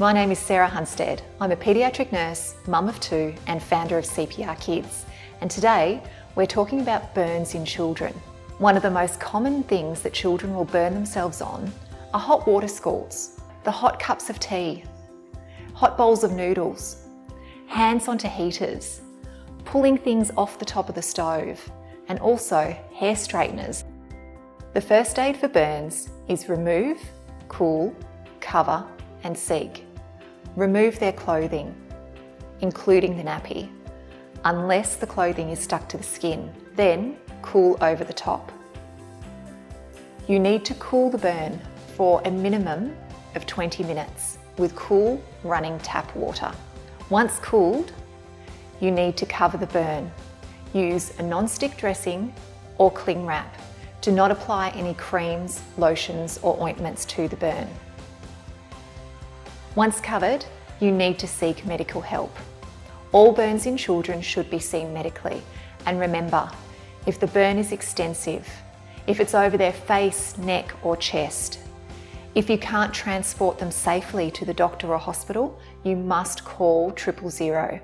My name is Sarah Hunstead. I'm a paediatric nurse, mum of two and founder of CPR Kids. And today we're talking about burns in children. One of the most common things that children will burn themselves on are hot water scalds, the hot cups of tea, hot bowls of noodles, hands onto heaters, pulling things off the top of the stove, and also hair straighteners. The first aid for burns is remove, cool, cover and seek. Remove their clothing, including the nappy, unless the clothing is stuck to the skin. Then cool over the top. You need to cool the burn for a minimum of 20 minutes with cool running tap water. Once cooled, you need to cover the burn. Use a non-stick dressing or cling wrap. Do not apply any creams, lotions or ointments to the burn. Once covered, you need to seek medical help. All burns in children should be seen medically. And remember, if the burn is extensive, if it's over their face, neck or chest, if you can't transport them safely to the doctor or hospital, you must call 000.